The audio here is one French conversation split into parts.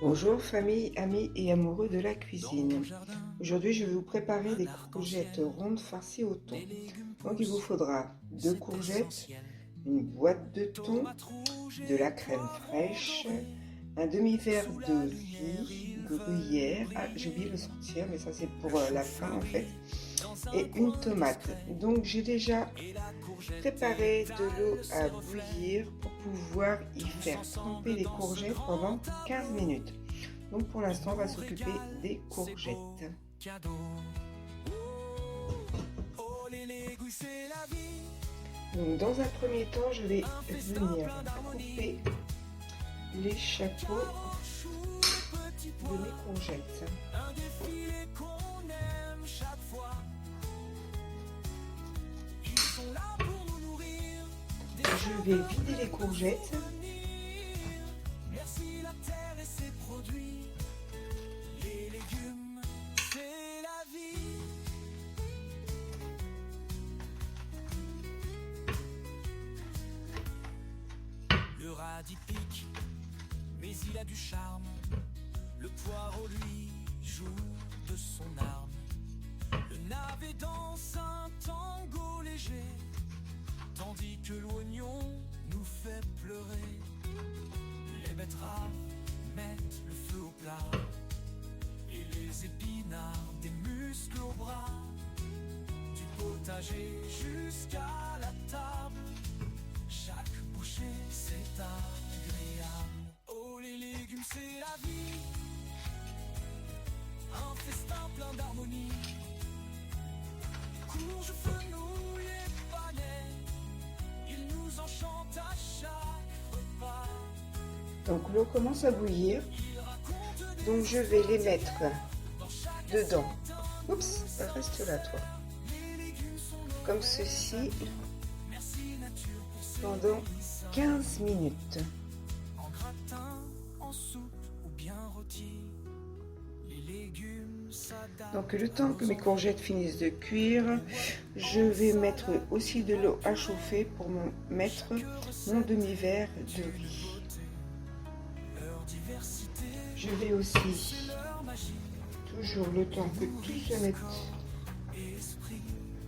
Bonjour famille, amis et amoureux de la cuisine. Aujourd'hui je vais vous préparer des courgettes rondes farcies au thon. Donc il vous faudra 2 courgettes, une boîte de thon, de la crème fraîche, un demi-verre de riz, gruyère, j'ai oublié de sortir mais ça c'est pour la fin en fait, et une tomate. Donc j'ai déjà préparé de l'eau à bouillir pour pouvoir y faire tremper les courgettes pendant 15 minutes. Donc pour l'instant, on va s'occuper des courgettes. Donc dans un premier temps, je vais venir couper les chapeaux de mes courgettes. Je vais vider les courgettes. Le radis pique, mais il a du charme. Le poireau lui joue de son arme. Le navet danse un tango léger, tandis que l'oignon nous fait pleurer. Les betteraves mettent le feu au plat, et les épinards des muscles au bras. Du potager jusqu'à la table, chaque bouchée c'est agréable. Oh, les légumes c'est la vie, un festin plein d'harmonie. Courge, fenouil et panais, ils nous enchantent à chaque repas. Donc l'eau commence à bouillir, donc je vais les mettre dedans. Oups, reste là toi. Comme ceci, pendant 15 minutes. En gratin, en soupe ou bien rôti, les légumes s'adaptent. Donc le temps que mes courgettes finissent de cuire, je vais mettre aussi de l'eau à chauffer pour mettre mon demi-verre de riz. Je vais aussi, toujours le temps que tout se mette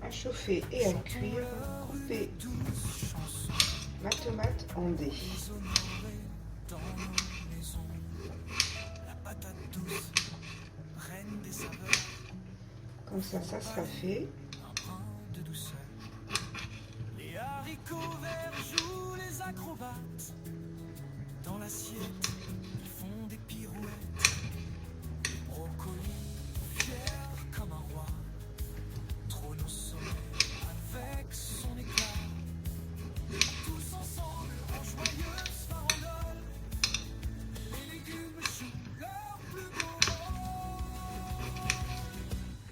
à chauffer et à cuire, couper ma tomate en dés. Comme ça sera fait. Les haricots verts jouent les acrobates. Dans l'assiette, ils font des pirouettes. Les brocolis, fiers comme un roi, trône au sommet avec son éclat. Tous ensemble en joyeuse farandole, les légumes jouent leur plus beau rôle.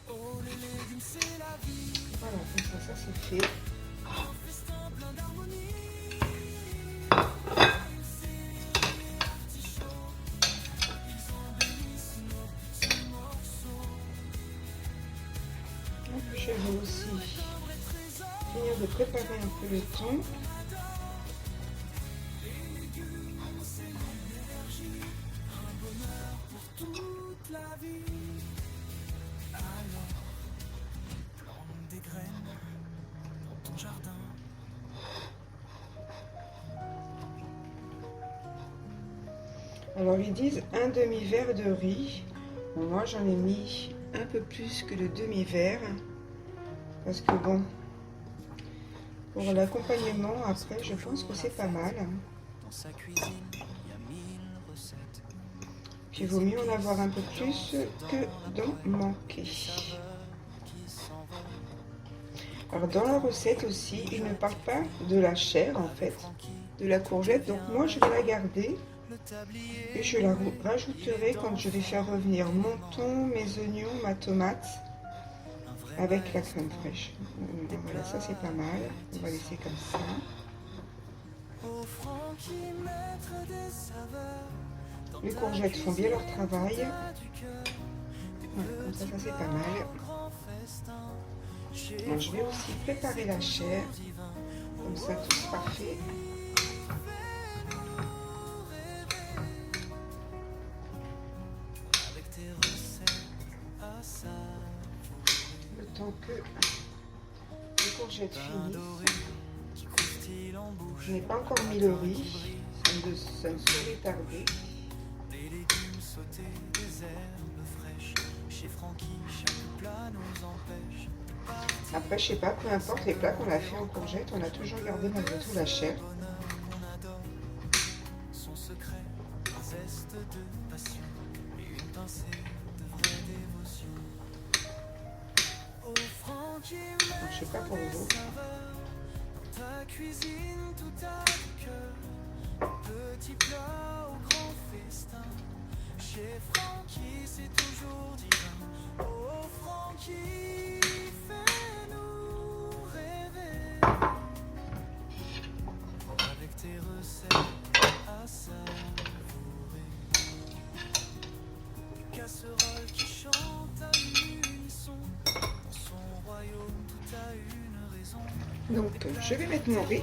Oh, les légumes c'est la vie. Voilà, comme ça c'est fait. Un festin plein d'harmonie. Je vais aussi finir de préparer un peu le thon. Toute la vie. Alors, plante des graines dans ton jardin. Alors ils disent un demi-verre de riz. Bon, moi j'en ai mis un peu plus que le demi-verre. Parce que bon, pour l'accompagnement après, je pense que c'est pas mal. Dans sa cuisine, il y a 1000 recettes. Puis il vaut mieux en avoir un peu plus que d'en manquer. Alors dans la recette aussi, il ne parle pas de la chair en fait, de la courgette. Donc moi je vais la garder et je la rajouterai quand je vais faire revenir mon thon, mes oignons, ma tomate avec la crème fraîche. Voilà, ça c'est pas mal. On va laisser comme ça. Les courgettes font bien leur travail. Voilà, comme ça c'est pas mal. Alors, je vais aussi préparer la chair. Comme ça tout sera fait. temps que les courgettes finissent. Je n'ai pas encore mis le riz, ça ne saurait tarder. Des légumes sautés, des herbes fraîches. Chez Francky, chaque plat nous empêche. Après, je sais pas, peu importe les plats qu'on a fait en courgettes, on a toujours gardé malgré tout la chair. Son secret, un zeste de passion et une pincée de vraie dévotion. Oh Francky, Donc, je sais pas pour vous. ta cuisine tout à cœur. Petit plat au grand festin. Chez Francky, c'est toujours divin. Oh Francky, fais-nous rêver. Avec tes recettes à savourer. Casserole qui chante à l'unisson. Dans son royaume, tout a une raison. Donc, je vais mettre mon riz.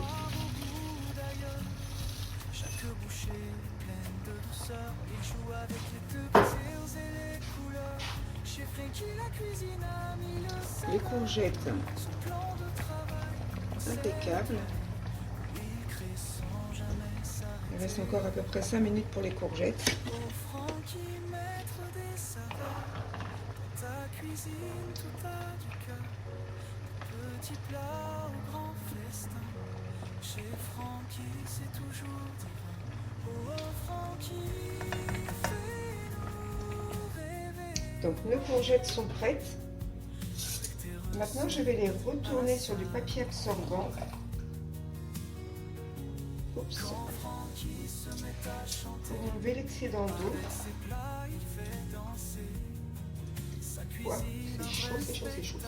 Chaque bouchée pleine de douceur. Il joue avec les deux plaisirs et les couleurs. Chez Francky, la cuisine a mis le sel. Les courgettes, Son plan de travail, impeccable. il crée sans jamais s'arrêter. Il reste encore à peu près 5 minutes pour les courgettes. Oh Francky, maître des saveurs. Dans ta cuisine, tout a du cœur. Petit plat au grand festin. Chez Francky, c'est toujours divin. Oh Francky, fais-nous rêver. Donc, nos courgettes sont prêtes. Maintenant, je vais les retourner sur du papier absorbant. Oups. Francky se met à chanter. Pour enlever l'excédent d'eau. Ses plats, il fait danser. Sa Ouah, cuisine, c'est chaud, c'est chaud, c'est chaud.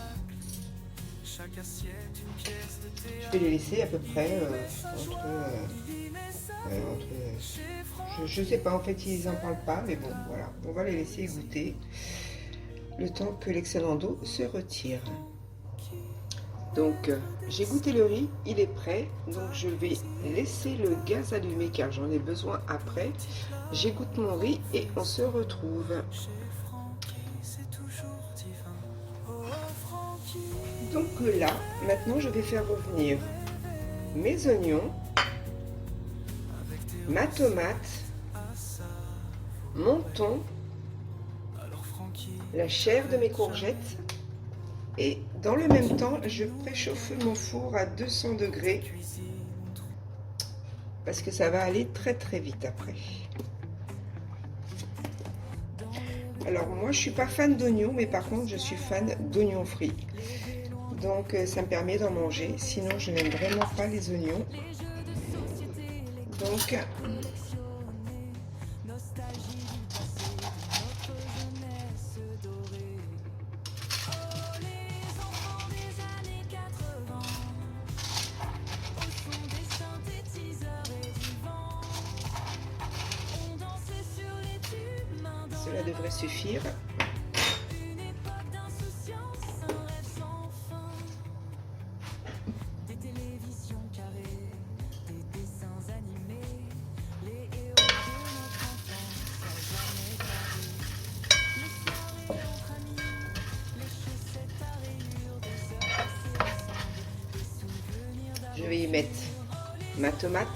chaque assiette, une pièce de Je théâtre. vais les laisser à peu près je sais pas, en fait, ils en parlent pas, mais bon, voilà. On va les laisser goûter le temps que l'excédent d'eau se retire. Donc, j'ai goûté le riz, il est prêt. Donc, je vais laisser le gaz allumé car j'en ai besoin après. J'égoutte mon riz et on se retrouve. Donc là, maintenant, je vais faire revenir mes oignons, ma tomate, mon thon, la chair de mes courgettes. Et dans le même temps, je préchauffe mon four à 200 degrés parce que ça va aller très très vite après. Alors moi, je suis pas fan d'oignons, mais par contre, je suis fan d'oignons frits. Donc ça me permet d'en manger. Sinon, je n'aime vraiment pas les oignons. Donc cela devrait suffire. Je vais y mettre ma tomate.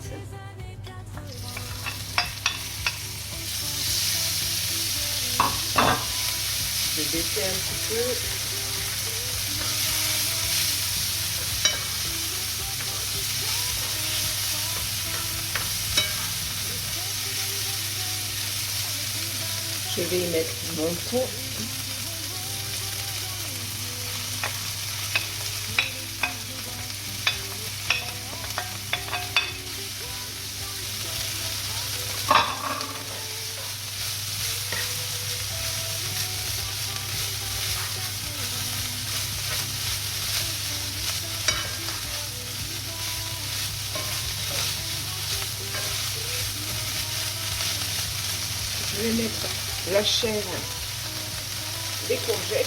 Je vais baisser un petit peu. Je vais y mettre mon thon. Je vais mettre la chair des courgettes.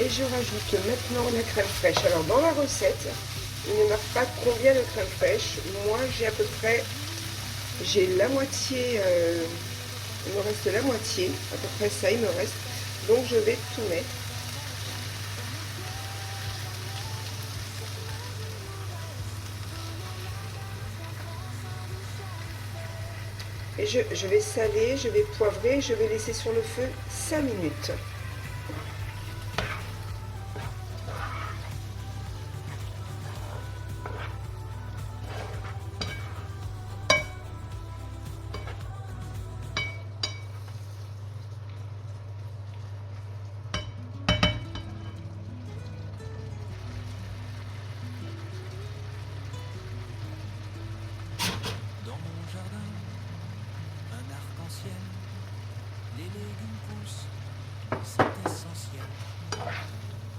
Et je rajoute maintenant la crème fraîche. Alors dans la recette, il ne marque pas combien de crème fraîche. Moi j'ai à peu près, j'ai la moitié, il me reste la moitié, à peu près ça il me reste. Donc je vais tout mettre. Et je vais saler, je vais poivrer, je vais laisser sur le feu 5 minutes. Dans mon jardin, un arc-en-ciel, les légumes poussent, c'est essentiel.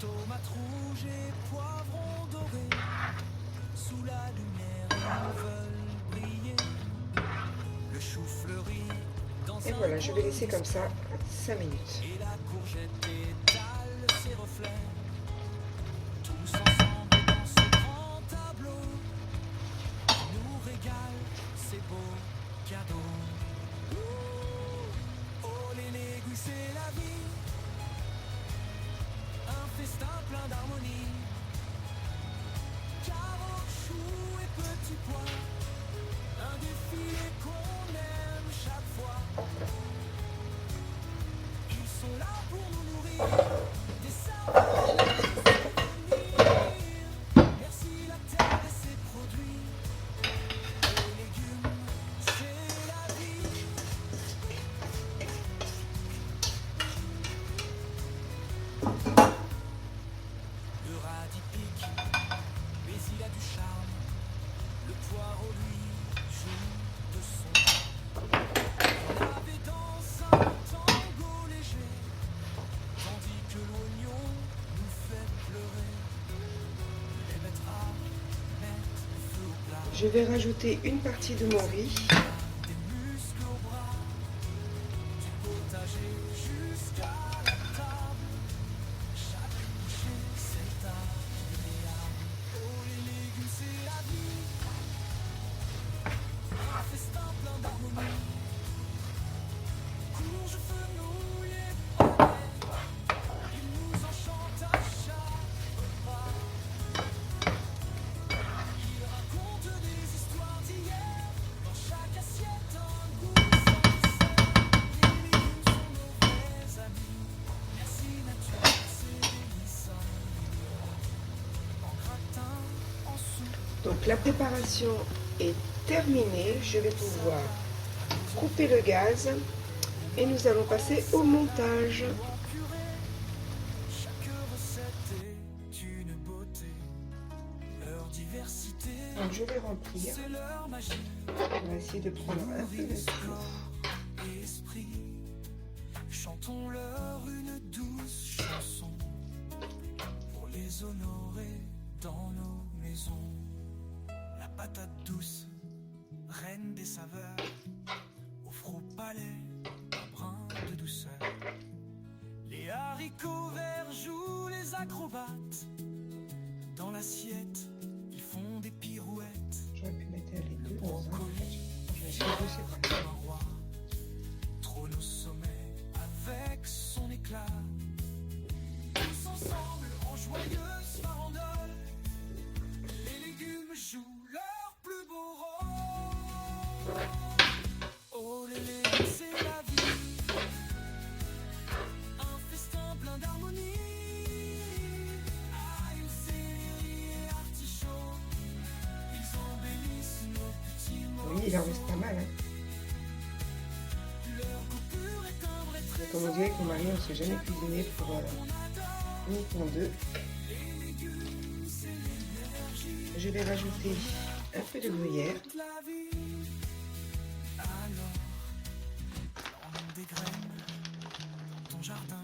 Tomates rouges et poivrons dorés, sous la lumière ils veulent briller. Le chou fleuri dans Et voilà, je vais laisser comme ça 5 minutes. et la courgette étale ses reflets. Tous ensemble dans ce grand tableau, nous régale ces beaux cadeaux. Oh les légumes c'est la vie, un festin plein d'harmonie. Carottes, choux et petits pois, un défilé qu'on aime chaque fois. Ils sont là pour nous nourrir, des saveurs, des souvenirs. Merci la terre et ses produits. Les légumes, c'est la vie. Le radis pique, mais il a du charme. Le poireau lui joue de son âme. On avait dans un tango léger, tandis que l'oignon nous fait pleurer. Les betteraves mettent le feu au plat. Je vais rajouter une partie de mon riz. Des muscles au bras, du potager jusqu'à la table. Chaque bouchée c'est agréable. Oh les légumes c'est la vie, un festin plein d'harmonie. Courge, fenouil et panais, ils nous enchantent à chaque repas. Ils racontent des histoires d'hier, dans chaque assiette un goût sincère. Les légumes sont nos vrais amis, merci nature, c'est délices. En gratin, en soupe, Donc la préparation est terminée. Je vais pouvoir couper le gaz et nous allons passer au montage. en purée, chaque recette est une beauté. Leur diversité, Donc je vais remplir. c'est leur magie. On va essayer de prendre un peu de tout. Esprit, chantons-leur une douce chanson pour les honorer dans nos maisons. La patate douce, reine des saveurs, offre au palais un brin de douceur. Les haricots verts jouent les acrobates, dans l'assiette ils font des pirouettes. J'aurais pu mettre les deux dans un. Je vais essayer de séparer. Comme un roi trône au sommet avec son éclat. Tous ensemble en joyeuse farandole, les légumes jouent leur plus beau rôle. Oh les légumes c'est la vie, un festin plein d'harmonie. Ail, céleri et artichaut, ils embellissent nos petits mots. Oui, il en reste pas mal. Hein. Comme on dirait que mon mari ne s'est jamais cuisiné pour uniquement deux. Je vais rajouter un peu de gruyère. Alors, plante des graines dans ton jardin.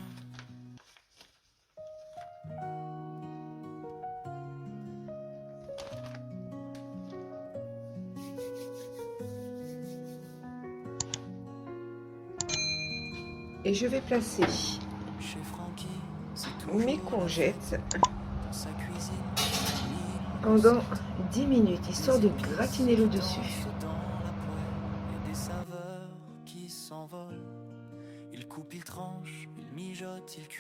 Et je vais placer Chez Francky, c'est tout mes courgettes dans sa cuisine. pendant 10 minutes, histoire de gratiner le dessus. Dans la poêle et des saveurs qui s'envolent. Il coupe, il tranche, il mijote, il cuit.